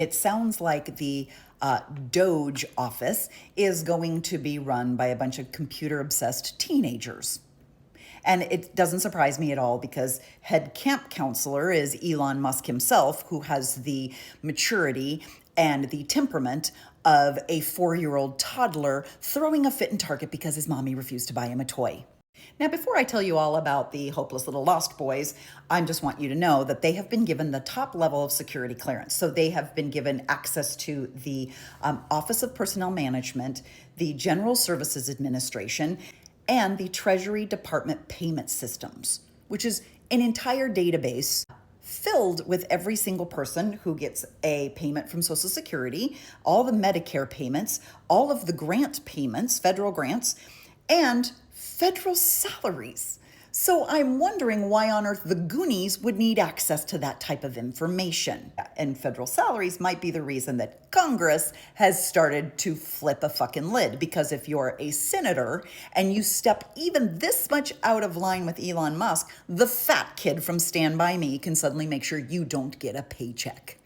It sounds like the Doge office is going to be run by a bunch of computer obsessed teenagers. And it doesn't surprise me at all because head camp counselor is Elon Musk himself, who has the maturity and the temperament of a 4-year-old toddler throwing a fit in Target because his mommy refused to buy him a toy. Now, before I tell you all about the hopeless little lost boys, I just want you to know that they have been given the top level of security clearance. So they have been given access to the Office of Personnel Management, the General Services Administration, and the Treasury Department payment systems, which is an entire database filled with every single person who gets a payment from Social Security, all the Medicare payments, all of the grant payments, federal grants, and federal salaries. So I'm wondering why on earth the Goonies would need access to that type of information. And federal salaries might be the reason that Congress has started to flip a fucking lid. Because if you're a senator and you step even this much out of line with Elon Musk, the fat kid from Stand By Me can suddenly make sure you don't get a paycheck.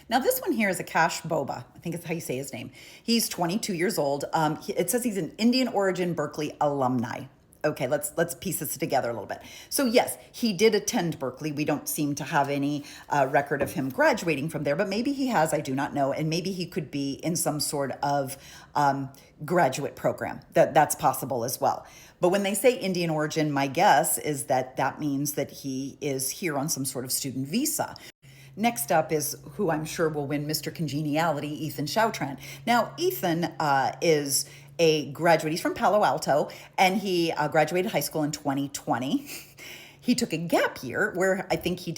Now, this one here is Akash Boba. I think that's how you say his name. He's 22 years old. It says he's an Indian origin Berkeley alumni. Okay, let's piece this together a little bit. So yes, he did attend Berkeley. We don't seem to have any record of him graduating from there, but maybe he has, I do not know. And maybe he could be in some sort of graduate program. That's possible as well. But when they say Indian origin, my guess is that that means that he is here on some sort of student visa. Next up is who I'm sure will win Mr. Congeniality, Ethan Chautran. Now, Ethan is a graduate. He's from Palo Alto, and he graduated high school in 2020. He took a gap year where I think he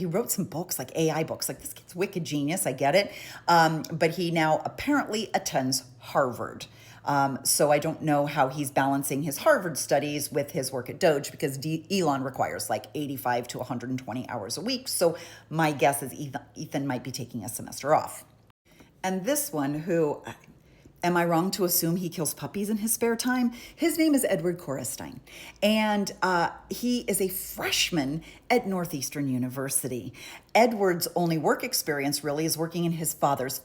wrote some books, like AI books. Like, this kid's wicked genius, I get it. But he now apparently attends Harvard. So I don't know how he's balancing his Harvard studies with his work at Doge, because Elon requires like 85 to 120 hours a week. So my guess is Ethan might be taking a semester off. And this one, who, am I wrong to assume he kills puppies in his spare time? His name is Edward Korestein, and he is a freshman at Northeastern University. Edward's only work experience really is working in his father's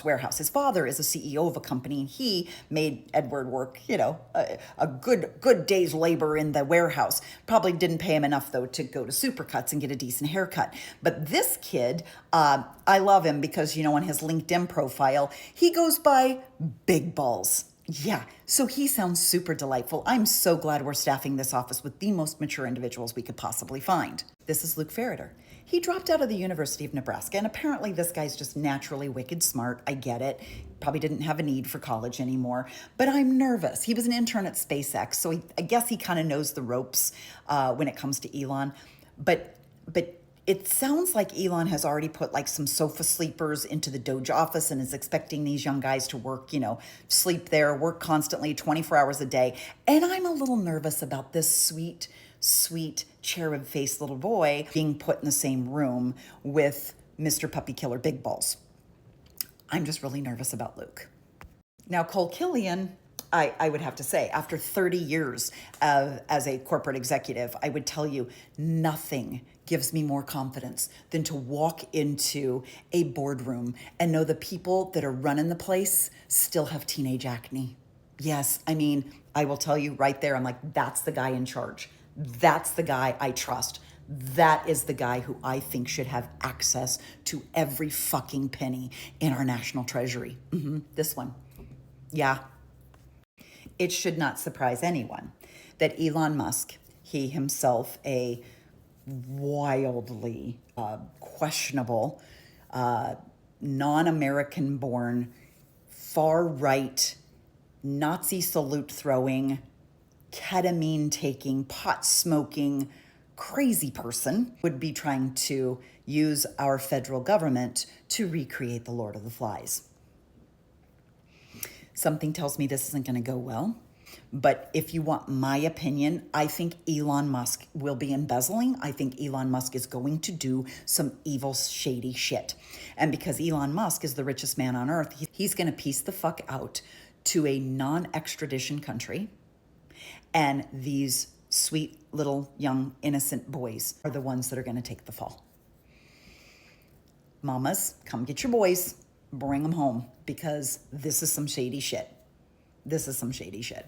warehouse. His father is a CEO of a company, and he made Edward work, a good day's labor in the warehouse. Probably didn't pay him enough though to go to Supercuts and get a decent haircut. But this kid, I love him because on his LinkedIn profile, he goes by Big Balls. Yeah, so he sounds super delightful. I'm so glad we're staffing this office with the most mature individuals we could possibly find. This is Luke Ferreter. He dropped out of the University of Nebraska, and apparently this guy's just naturally wicked smart. I get it. Probably didn't have a need for college anymore, but I'm nervous. He was an intern at SpaceX, so I guess he kind of knows the ropes when it comes to Elon. But it sounds like Elon has already put like some sofa sleepers into the Doge office and is expecting these young guys to work, sleep there, work constantly, 24 hours a day. And I'm a little nervous about this sweet cherub-faced little boy being put in the same room with Mr. Puppy Killer Big Balls. I'm just really nervous about Luke. Now, Cole Killian, I would have to say, after 30 years as a corporate executive, I would tell you nothing gives me more confidence than to walk into a boardroom and know the people that are running the place still have teenage acne. Yes, I will tell you right there, I'm like, that's the guy in charge. That's the guy I trust. That is the guy who I think should have access to every fucking penny in our national treasury. This one. Yeah. It should not surprise anyone that Elon Musk, he himself a wildly questionable, non-American born, far-right, Nazi salute-throwing, ketamine-taking, pot-smoking, crazy person would be trying to use our federal government to recreate the Lord of the Flies. Something tells me this isn't going to go well. But if you want my opinion, I think Elon Musk will be embezzling. I think Elon Musk is going to do some evil, shady shit. And because Elon Musk is the richest man on earth, he's going to piece the fuck out to a non-extradition country. And these sweet little young innocent boys are the ones that are going to take the fall. Mamas, come get your boys, bring them home, because this is some shady shit. This is some shady shit.